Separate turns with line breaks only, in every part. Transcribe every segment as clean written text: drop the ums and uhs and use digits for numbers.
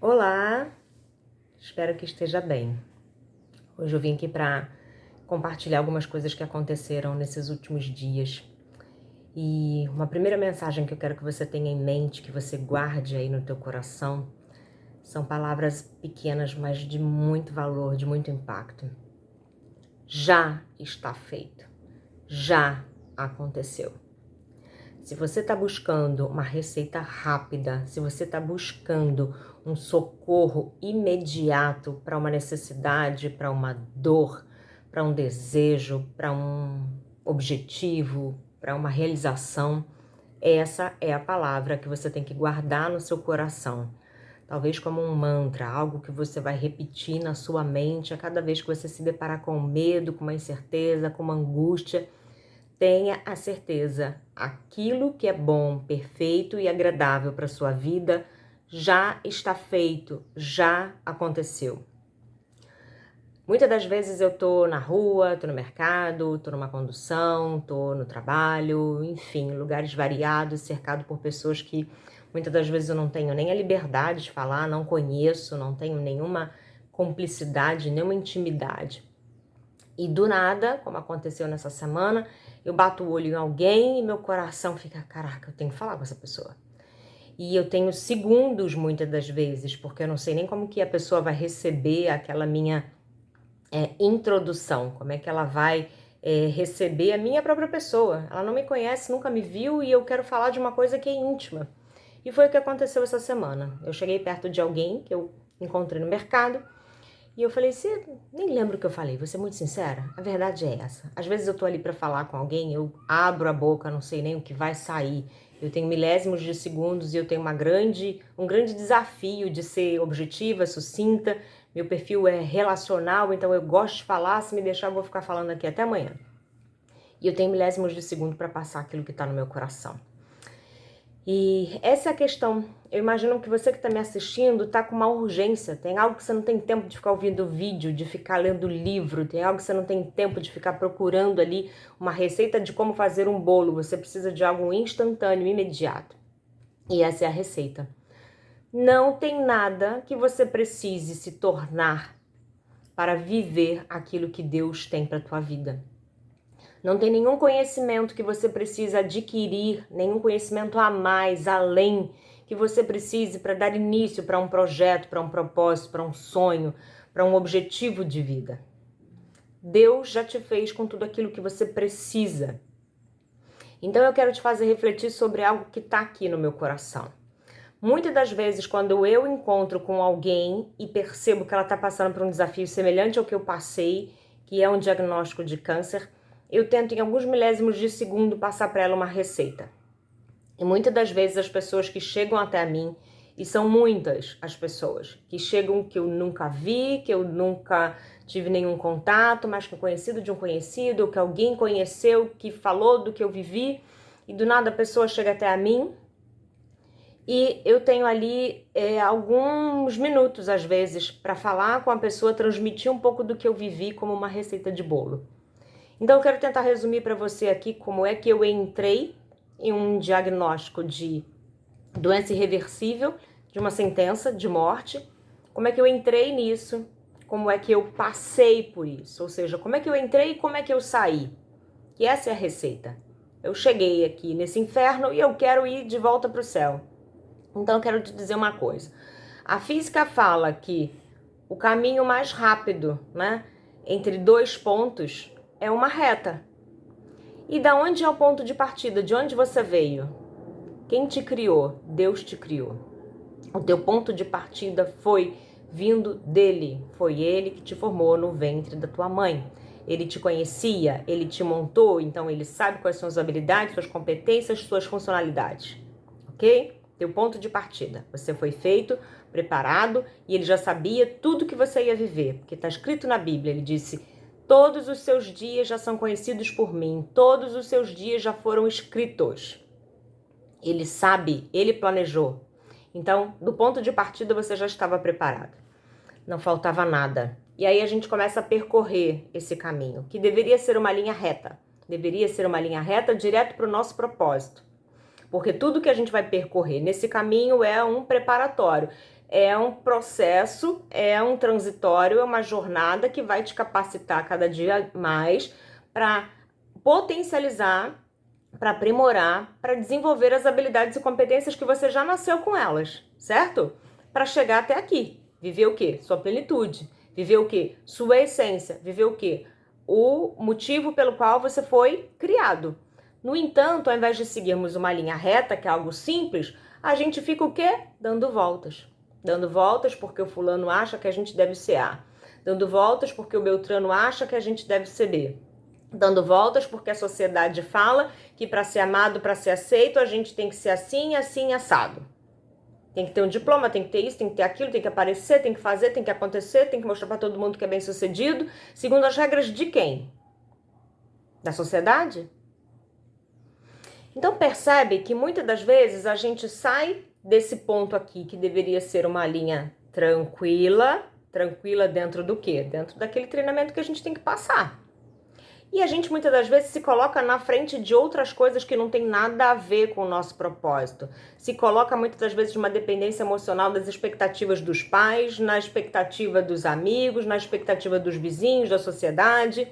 Olá, espero que esteja bem. Hoje eu vim aqui para compartilhar algumas coisas que aconteceram nesses últimos dias. E uma primeira mensagem que eu quero que você tenha em mente, que você guarde aí no teu coração, são palavras pequenas, mas de muito valor, de muito impacto. Já está feito. Já aconteceu. Se você está buscando uma receita rápida, se você está buscando um socorro imediato para uma necessidade, para uma dor, para um desejo, para um objetivo, para uma realização, essa é a palavra que você tem que guardar no seu coração. Talvez como um mantra, algo que você vai repetir na sua mente a cada vez que você se deparar com medo, com uma incerteza, com uma angústia. Tenha a certeza, aquilo que é bom, perfeito e agradável para sua vida já está feito, já aconteceu. Muitas das vezes eu tô na rua, tô no mercado, tô numa condução, tô no trabalho, enfim, lugares variados, cercado por pessoas que muitas das vezes eu não tenho nem a liberdade de falar, não conheço, não tenho nenhuma cumplicidade, nenhuma intimidade. E do nada, como aconteceu nessa semana, eu bato o olho em alguém e meu coração fica, caraca, eu tenho que falar com essa pessoa. E eu tenho segundos muitas das vezes, porque eu não sei nem como que a pessoa vai receber aquela minha introdução, como é que ela vai receber a minha própria pessoa. Ela não me conhece, nunca me viu e eu quero falar de uma coisa que é íntima. E foi o que aconteceu essa semana. Eu cheguei perto de alguém que eu encontrei no mercado, e eu falei, você nem lembro o que eu falei, vou ser muito sincera, a verdade é essa. Às vezes eu tô ali pra falar com alguém, eu abro a boca, não sei nem o que vai sair. Eu tenho milésimos de segundos e eu tenho um grande desafio de ser objetiva, sucinta. Meu perfil é relacional, então eu gosto de falar, se me deixar eu vou ficar falando aqui até amanhã. E eu tenho milésimos de segundo para passar aquilo que tá no meu coração. E essa é a questão. Eu imagino que você que está me assistindo está com uma urgência. Tem algo que você não tem tempo de ficar ouvindo vídeo, de ficar lendo livro. Tem algo que você não tem tempo de ficar procurando ali uma receita de como fazer um bolo. Você precisa de algo instantâneo, imediato. E essa é a receita. Não tem nada que você precise se tornar para viver aquilo que Deus tem para a tua vida. Não tem nenhum conhecimento que você precisa adquirir, nenhum conhecimento a mais, além, que você precise para dar início para um projeto, para um propósito, para um sonho, para um objetivo de vida. Deus já te fez com tudo aquilo que você precisa. Então eu quero te fazer refletir sobre algo que está aqui no meu coração. Muitas das vezes, quando eu encontro com alguém e percebo que ela está passando por um desafio semelhante ao que eu passei, que é um diagnóstico de câncer, eu tento em alguns milésimos de segundo passar para ela uma receita. E muitas das vezes as pessoas que chegam até mim, e são muitas as pessoas que chegam que eu nunca vi, que eu nunca tive nenhum contato, mas que conhecido de um conhecido, ou que alguém conheceu, que falou do que eu vivi, e do nada a pessoa chega até a mim, e eu tenho ali alguns minutos, às vezes, para falar com a pessoa, transmitir um pouco do que eu vivi como uma receita de bolo. Então eu quero tentar resumir para você aqui como é que eu entrei em um diagnóstico de doença irreversível, de uma sentença de morte, como é que eu entrei nisso, como é que eu passei por isso, ou seja, como é que eu entrei e como é que eu saí. E essa é a receita. Eu cheguei aqui nesse inferno e eu quero ir de volta para o céu. Então eu quero te dizer uma coisa. A física fala que o caminho mais rápido, né, entre dois pontos é uma reta. E da onde é o ponto de partida? De onde você veio? Quem te criou? Deus te criou. O teu ponto de partida foi vindo dele. Foi ele que te formou no ventre da tua mãe. Ele te conhecia, ele te montou, então ele sabe quais são as habilidades, suas competências, suas funcionalidades. Ok? Teu ponto de partida. Você foi feito, preparado, e ele já sabia tudo que você ia viver. Porque está escrito na Bíblia, ele disse: todos os seus dias já são conhecidos por mim, todos os seus dias já foram escritos. Ele sabe, ele planejou. Então, do ponto de partida, você já estava preparado. Não faltava nada. E aí a gente começa a percorrer esse caminho, que deveria ser uma linha reta. Deveria ser uma linha reta direto para o nosso propósito. Porque tudo que a gente vai percorrer nesse caminho é um preparatório. É um processo, é um transitório, é uma jornada que vai te capacitar cada dia mais para potencializar, para aprimorar, para desenvolver as habilidades e competências que você já nasceu com elas, certo? Para chegar até aqui. Viver o quê? Sua plenitude. Viver o quê? Sua essência. Viver o quê? O motivo pelo qual você foi criado. No entanto, ao invés de seguirmos uma linha reta, que é algo simples, a gente fica o quê? Dando voltas. Dando voltas porque o fulano acha que a gente deve ser A. Dando voltas porque o Beltrano acha que a gente deve ser B. Dando voltas porque a sociedade fala que para ser amado, para ser aceito, a gente tem que ser assim, assim, assado. Tem que ter um diploma, tem que ter isso, tem que ter aquilo, tem que aparecer, tem que fazer, tem que acontecer, tem que mostrar para todo mundo que é bem sucedido, segundo as regras de quem? Da sociedade? Então percebe que muitas das vezes a gente sai desse ponto aqui, que deveria ser uma linha tranquila dentro do quê? Dentro daquele treinamento que a gente tem que passar. E a gente muitas das vezes se coloca na frente de outras coisas que não tem nada a ver com o nosso propósito. Se coloca muitas das vezes numa dependência emocional das expectativas dos pais, na expectativa dos amigos, na expectativa dos vizinhos, da sociedade,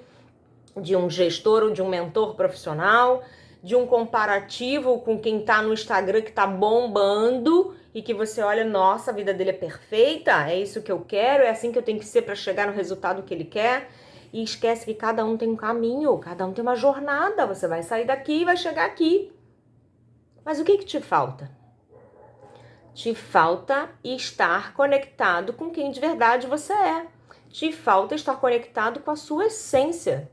de um gestor ou de um mentor profissional, de um comparativo com quem tá no Instagram que tá bombando e que você olha, nossa, a vida dele é perfeita, é isso que eu quero, é assim que eu tenho que ser para chegar no resultado que ele quer. E esquece que cada um tem um caminho, cada um tem uma jornada. Você vai sair daqui e vai chegar aqui. Mas o que te falta? Te falta estar conectado com quem de verdade você é. Te falta estar conectado com a sua essência.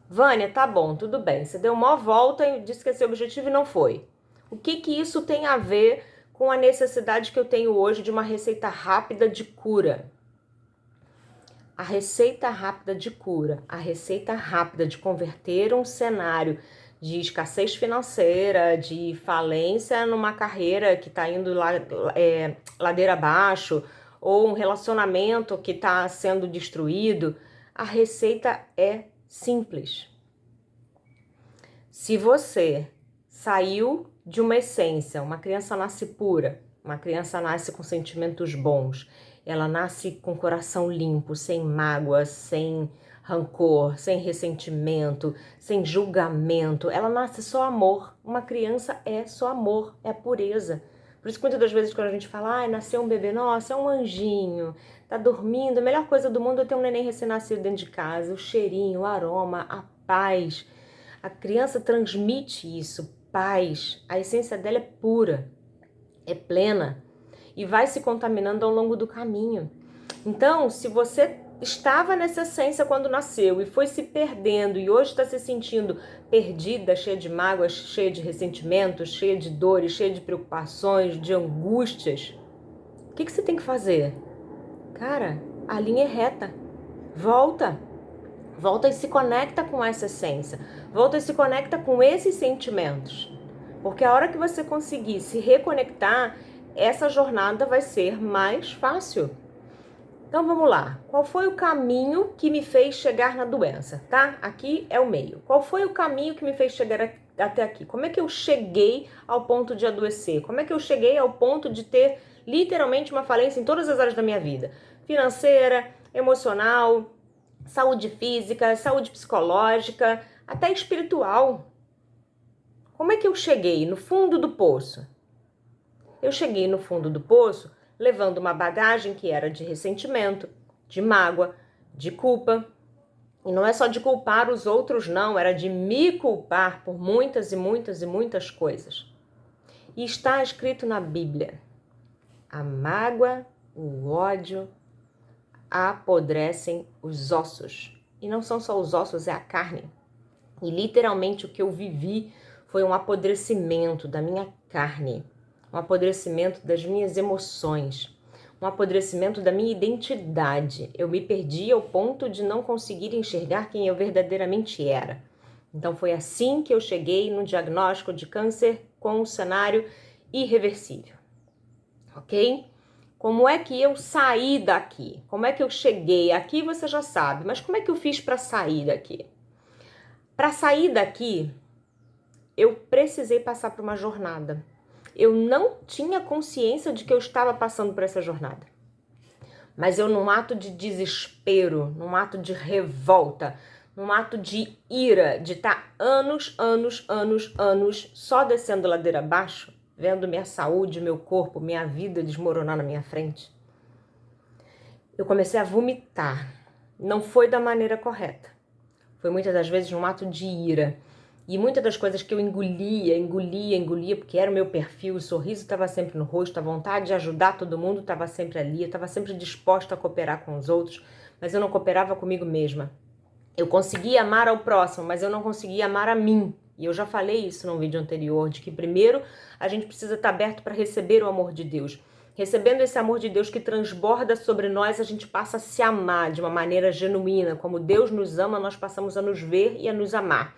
Vânia, tá bom, tudo bem. Você deu uma volta e disse que esse objetivo e não foi. O que isso tem a ver com a necessidade que eu tenho hoje de uma receita rápida de cura? A receita rápida de cura, a receita rápida de converter um cenário de escassez financeira, de falência numa carreira que está indo ladeira abaixo, ou um relacionamento que está sendo destruído, a receita é simples. Se você saiu de uma essência, uma criança nasce pura, uma criança nasce com sentimentos bons, ela nasce com coração limpo, sem mágoa, sem rancor, sem ressentimento, sem julgamento. Ela nasce só amor. Uma criança é só amor, é pureza. Por isso que muitas das vezes quando a gente fala, ai, nasceu um bebê, nossa, é um anjinho, tá dormindo, a melhor coisa do mundo é ter um neném recém-nascido dentro de casa, o cheirinho, o aroma, a paz. A criança transmite isso, paz. A essência dela é pura, é plena. E vai se contaminando ao longo do caminho. Então, se você estava nessa essência quando nasceu e foi se perdendo e hoje está se sentindo perdida, cheia de mágoas, cheia de ressentimentos, cheia de dores, cheia de preocupações, de angústias, o que você tem que fazer? Cara, a linha é reta. Volta e se conecta com essa essência. Volta e se conecta com esses sentimentos. Porque a hora que você conseguir se reconectar, essa jornada vai ser mais fácil. Então vamos lá. Qual foi o caminho que me fez chegar na doença, tá? Aqui é o meio. Qual foi o caminho que me fez chegar até aqui? Como é que eu cheguei ao ponto de adoecer? Como é que eu cheguei ao ponto de ter literalmente uma falência em todas as áreas da minha vida? Financeira, emocional, saúde física, saúde psicológica, até espiritual. Como é que eu cheguei no fundo do poço? Eu cheguei no fundo do poço levando uma bagagem que era de ressentimento, de mágoa, de culpa. E não é só de culpar os outros, não, era de me culpar por muitas e muitas e muitas coisas. E está escrito na Bíblia: a mágoa, o ódio apodrecem os ossos. E não são só os ossos, é a carne. E literalmente o que eu vivi foi um apodrecimento da minha carne, um apodrecimento das minhas emoções, um apodrecimento da minha identidade. Eu me perdi ao ponto de não conseguir enxergar quem eu verdadeiramente era. Então foi assim que eu cheguei no diagnóstico de câncer com um cenário irreversível. Ok? Como é que eu saí daqui? Como é que eu cheguei aqui? Você já sabe, mas como é que eu fiz para sair daqui? Para sair daqui, eu precisei passar por uma jornada. Eu não tinha consciência de que eu estava passando por essa jornada. Mas eu, num ato de desespero, num ato de revolta, num ato de ira, de estar anos só descendo ladeira abaixo, vendo minha saúde, meu corpo, minha vida desmoronar na minha frente, eu comecei a vomitar. Não foi da maneira correta. Foi muitas das vezes um ato de ira. E muitas das coisas que eu engolia, porque era o meu perfil, o sorriso estava sempre no rosto, a vontade de ajudar todo mundo estava sempre ali, eu estava sempre disposta a cooperar com os outros, mas eu não cooperava comigo mesma. Eu conseguia amar ao próximo, mas eu não conseguia amar a mim. E eu já falei isso num vídeo anterior, de que primeiro a gente precisa estar aberto para receber o amor de Deus. Recebendo esse amor de Deus que transborda sobre nós, a gente passa a se amar de uma maneira genuína. Como Deus nos ama, nós passamos a nos ver e a nos amar.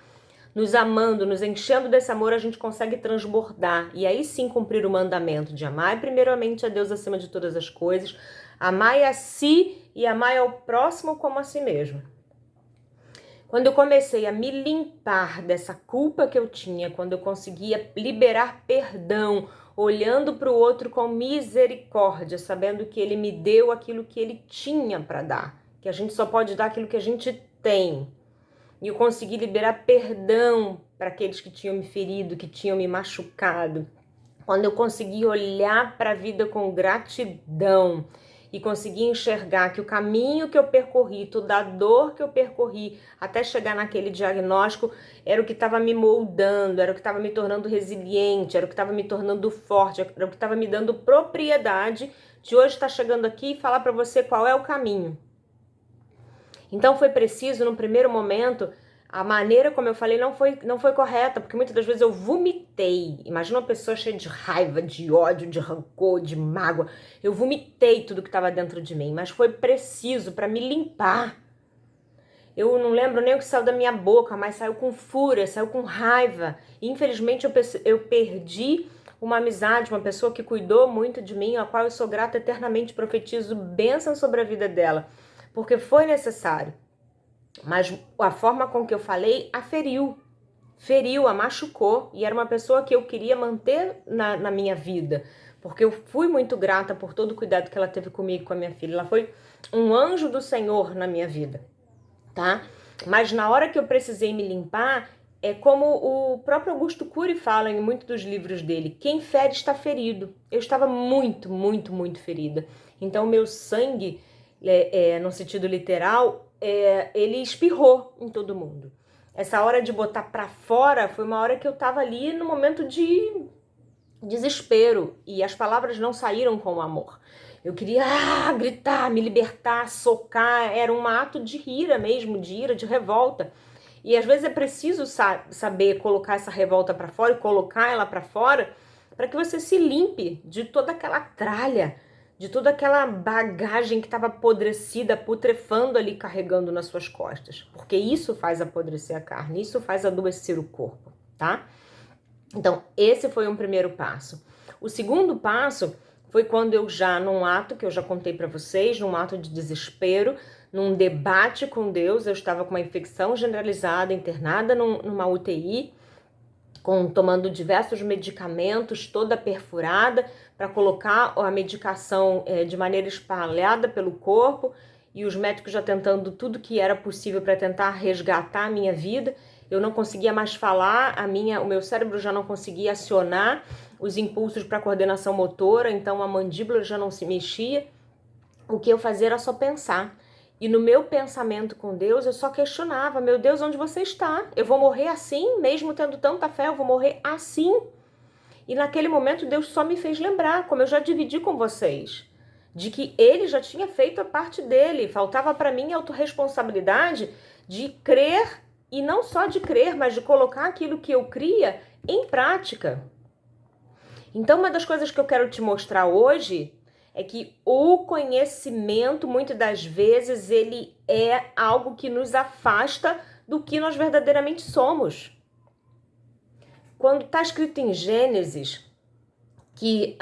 Nos amando, nos enchendo desse amor, a gente consegue transbordar. E aí sim cumprir o mandamento de amar primeiramente a Deus acima de todas as coisas. Amai a si e amai ao próximo como a si mesmo. Quando eu comecei a me limpar dessa culpa que eu tinha, quando eu conseguia liberar perdão, olhando para o outro com misericórdia, sabendo que ele me deu aquilo que ele tinha para dar, que a gente só pode dar aquilo que a gente tem. E eu consegui liberar perdão para aqueles que tinham me ferido, que tinham me machucado. Quando eu consegui olhar para a vida com gratidão e consegui enxergar que o caminho que eu percorri, toda a dor que eu percorri até chegar naquele diagnóstico era o que estava me moldando, era o que estava me tornando resiliente, era o que estava me tornando forte, era o que estava me dando propriedade de hoje estar chegando aqui e falar para você qual é o caminho. Então foi preciso, no primeiro momento, a maneira como eu falei não foi correta, porque muitas das vezes eu vomitei. Imagina uma pessoa cheia de raiva, de ódio, de rancor, de mágoa. Eu vomitei tudo que estava dentro de mim, mas foi preciso para me limpar. Eu não lembro nem o que saiu da minha boca, mas saiu com fúria, saiu com raiva. E, infelizmente eu perdi uma amizade, uma pessoa que cuidou muito de mim, a qual eu sou grata eternamente, profetizo bênção sobre a vida dela, porque foi necessário. Mas a forma com que eu falei a feriu, a machucou, e era uma pessoa que eu queria manter na minha vida, porque eu fui muito grata por todo o cuidado que ela teve comigo, com a minha filha. Ela foi um anjo do Senhor na minha vida, tá? Mas na hora que eu precisei me limpar, é como o próprio Augusto Cury fala em muitos dos livros dele, quem fere está ferido. Eu estava muito ferida. Então o meu sangue, no sentido literal, ele espirrou em todo mundo. Essa hora de botar pra fora foi uma hora que eu tava ali no momento de desespero e as palavras não saíram com amor. Eu queria gritar, me libertar, socar, era um ato de ira mesmo, de ira, de revolta. E às vezes é preciso saber colocar essa revolta pra fora e colocar ela pra fora para que você se limpe de toda aquela tralha, de toda aquela bagagem que estava apodrecida, putrefando ali, carregando nas suas costas. Porque isso faz apodrecer a carne, isso faz adoecer o corpo, tá? Então, esse foi um primeiro passo. O segundo passo foi quando eu já, num ato que eu já contei para vocês, num ato de desespero, num debate com Deus, eu estava com uma infecção generalizada, internada numa UTI, tomando diversos medicamentos, toda perfurada, para colocar a medicação de maneira espalhada pelo corpo, e os médicos já tentando tudo que era possível para tentar resgatar a minha vida. Eu não conseguia mais falar, o meu cérebro já não conseguia acionar os impulsos para coordenação motora, então a mandíbula já não se mexia. O que eu fazia era só pensar. E no meu pensamento com Deus, eu só questionava, meu Deus, onde você está? Eu vou morrer assim? Mesmo tendo tanta fé, eu vou morrer assim? E naquele momento, Deus só me fez lembrar, como eu já dividi com vocês, de que Ele já tinha feito a parte dele. Faltava para mim a autorresponsabilidade de crer, e não só de crer, mas de colocar aquilo que eu cria em prática. Então, uma das coisas que eu quero te mostrar hoje é que o conhecimento, muitas das vezes, ele é algo que nos afasta do que nós verdadeiramente somos. Quando está escrito em Gênesis que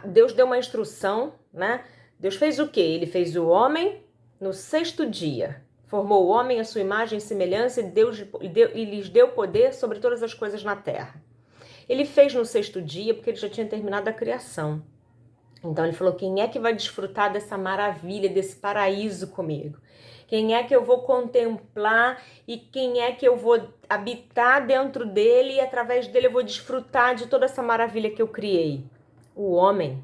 Deus deu uma instrução, né? Deus fez o quê? Ele fez o homem no sexto dia. Formou o homem à sua imagem e semelhança e lhes deu poder sobre todas as coisas na terra. Ele fez no sexto dia porque ele já tinha terminado a criação. Então ele falou, quem é que vai desfrutar dessa maravilha, desse paraíso comigo? Quem é que eu vou contemplar e quem é que eu vou habitar dentro dele e através dele eu vou desfrutar de toda essa maravilha que eu criei? O homem.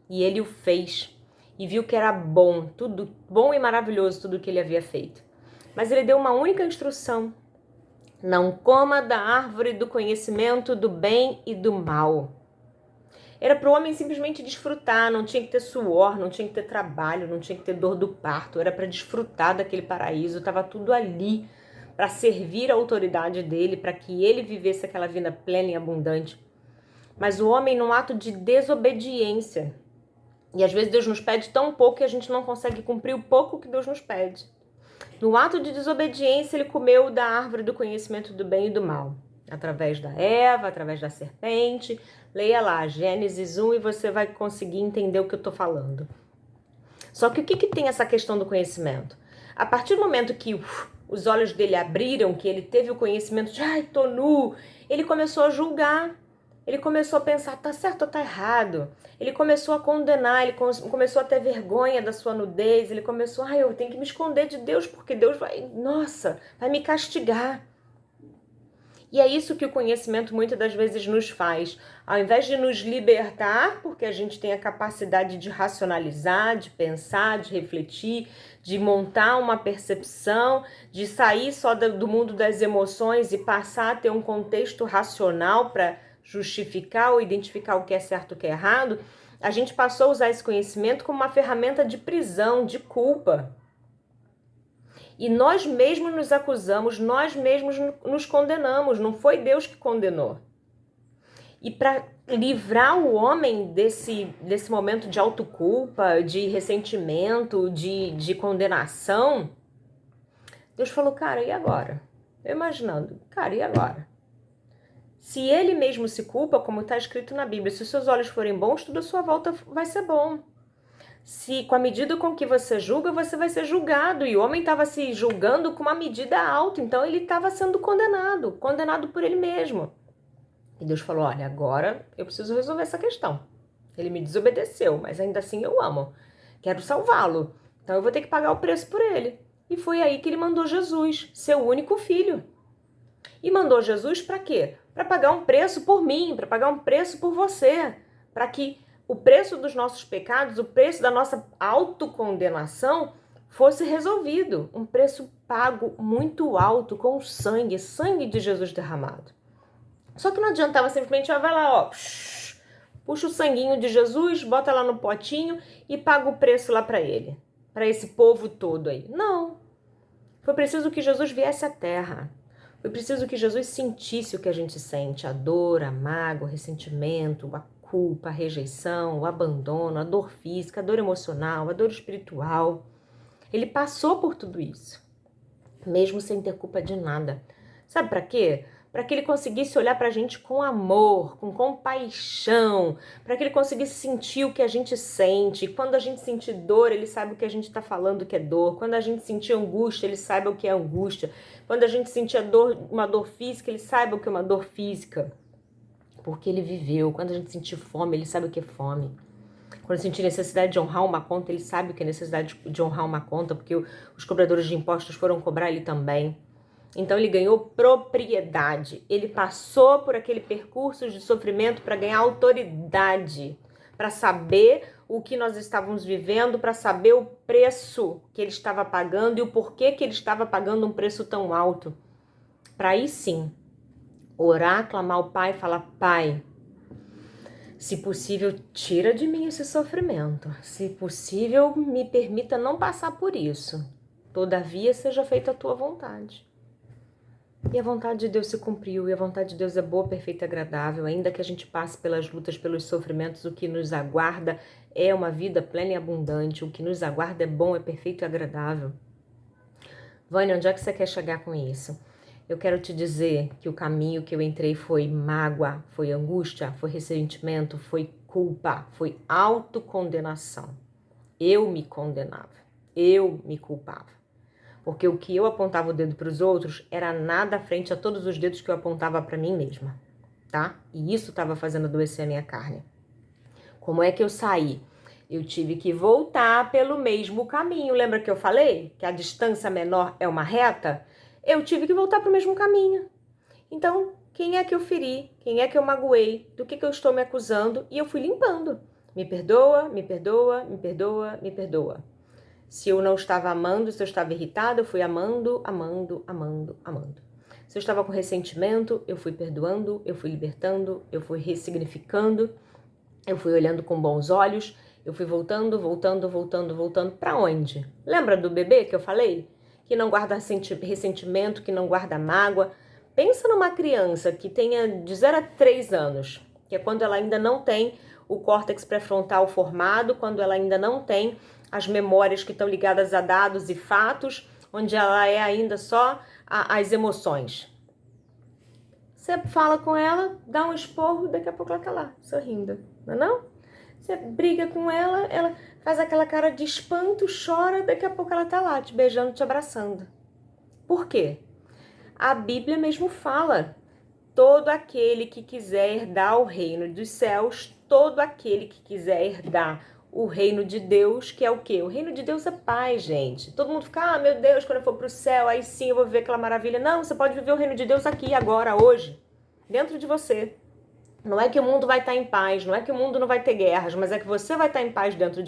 E ele o fez e viu que era bom, tudo bom e maravilhoso tudo que ele havia feito. Mas ele deu uma única instrução: não coma da árvore do conhecimento do bem e do mal. Era para o homem simplesmente desfrutar, não tinha que ter suor, não tinha que ter trabalho, não tinha que ter dor do parto, era para desfrutar daquele paraíso, estava tudo ali para servir a autoridade dele, para que ele vivesse aquela vida plena e abundante. Mas o homem, num ato de desobediência, e às vezes Deus nos pede tão pouco que a gente não consegue cumprir o pouco que Deus nos pede. No ato de desobediência, ele comeu da árvore do conhecimento do bem e do mal. Através da Eva, através da serpente. Leia lá, Gênesis 1, e você vai conseguir entender o que eu estou falando. Só que o que tem essa questão do conhecimento? A partir do momento que os olhos dele abriram, que ele teve o conhecimento de, ai, tô nu, ele começou a julgar. Ele começou a pensar, tá certo ou tá errado? Ele começou a condenar, ele começou a ter vergonha da sua nudez, ele começou, eu tenho que me esconder de Deus, porque Deus vai me castigar. E é isso que o conhecimento muitas das vezes nos faz. Ao invés de nos libertar, porque a gente tem a capacidade de racionalizar, de pensar, de refletir, de montar uma percepção, de sair só do mundo das emoções e passar a ter um contexto racional para justificar ou identificar o que é certo e o que é errado, a gente passou a usar esse conhecimento como uma ferramenta de prisão, de culpa. E nós mesmos nos acusamos, nós mesmos nos condenamos, não foi Deus que condenou. E para livrar o homem desse momento de autoculpa, de ressentimento, de condenação, Deus falou, cara, e agora? Eu imaginando, cara, e agora? Se ele mesmo se culpa, como está escrito na Bíblia, se os seus olhos forem bons, tudo à sua volta vai ser bom. Se com a medida com que você julga, você vai ser julgado. E o homem estava se julgando com uma medida alta, então ele estava sendo condenado por ele mesmo. E Deus falou, olha, agora eu preciso resolver essa questão. Ele me desobedeceu, mas ainda assim eu amo. Quero salvá-lo. Então eu vou ter que pagar o preço por ele. E foi aí que ele mandou Jesus, seu único filho. E mandou Jesus para quê? Para pagar um preço por mim, para pagar um preço por você, para que o preço dos nossos pecados, o preço da nossa autocondenação fosse resolvido. Um preço pago muito alto com o sangue de Jesus derramado. Só que não adiantava simplesmente, vai lá, puxa o sanguinho de Jesus, bota lá no potinho e paga o preço lá para ele, para esse povo todo aí. Não. Foi preciso que Jesus viesse à terra. Foi preciso que Jesus sentisse o que a gente sente, a dor, a mágoa, o ressentimento, a culpa, a rejeição, o abandono, a dor física, a dor emocional, a dor espiritual. Ele passou por tudo isso, mesmo sem ter culpa de nada. Sabe para quê? Para que ele conseguisse olhar para a gente com amor, com compaixão, para que ele conseguisse sentir o que a gente sente. Quando a gente sentir dor, ele sabe o que a gente está falando que é dor. Quando a gente sentir angústia, ele sabe o que é angústia. Quando a gente sentir uma dor física, ele saiba o que é uma dor física. Porque ele viveu. Quando a gente sentir fome, ele sabe o que é fome. Quando sentir necessidade de honrar uma conta, ele sabe o que é necessidade de honrar uma conta, porque os cobradores de impostos foram cobrar ele também. Então ele ganhou propriedade, ele passou por aquele percurso de sofrimento para ganhar autoridade, para saber o que nós estávamos vivendo, para saber o preço que ele estava pagando e o porquê que ele estava pagando um preço tão alto. Para aí sim, orar, clamar ao Pai e falar, Pai, se possível, tira de mim esse sofrimento, se possível, me permita não passar por isso, todavia seja feita a tua vontade. E a vontade de Deus se cumpriu, e a vontade de Deus é boa, perfeita e agradável. Ainda que a gente passe pelas lutas, pelos sofrimentos, o que nos aguarda é uma vida plena e abundante. O que nos aguarda é bom, é perfeito e agradável. Vânia, onde é que você quer chegar com isso? Eu quero te dizer que o caminho que eu entrei foi mágoa, foi angústia, foi ressentimento, foi culpa, foi autocondenação. Eu me condenava, eu me culpava. Porque o que eu apontava o dedo para os outros era nada frente a todos os dedos que eu apontava para mim mesma. tá? E isso estava fazendo adoecer a minha carne. Como é que eu saí? Eu tive que voltar pelo mesmo caminho. Lembra que eu falei que a distância menor é uma reta? Eu tive que voltar para o mesmo caminho. Então, quem é que eu feri? Quem é que eu magoei? Do que eu estou me acusando? E eu fui limpando. Me perdoa, me perdoa, me perdoa, me perdoa. Se eu não estava amando, se eu estava irritada, eu fui amando, amando, amando, amando. Se eu estava com ressentimento, eu fui perdoando, eu fui libertando, eu fui ressignificando, eu fui olhando com bons olhos, eu fui voltando, voltando, voltando, voltando. Para onde? Lembra do bebê que eu falei? Que não guarda ressentimento, que não guarda mágoa. Pensa numa criança que tenha de 0 a 3 anos, que é quando ela ainda não tem o córtex pré-frontal formado, quando ela ainda não tem as memórias que estão ligadas a dados e fatos, onde ela é ainda só as emoções. Você fala com ela, dá um esporro, daqui a pouco ela tá lá, sorrindo, não é não? Você briga com ela, ela faz aquela cara de espanto, chora, daqui a pouco ela tá lá, te beijando, te abraçando. Por quê? A Bíblia mesmo fala, todo aquele que quiser herdar o reino dos céus, todo aquele que quiser herdar o reino de Deus, que é o quê? O reino de Deus é paz, gente. Todo mundo fica, meu Deus, quando eu for pro céu, aí sim eu vou viver aquela maravilha. Não, você pode viver o reino de Deus aqui, agora, hoje, dentro de você. Não é que o mundo vai estar em paz, não é que o mundo não vai ter guerras, mas é que você vai estar em paz dentro de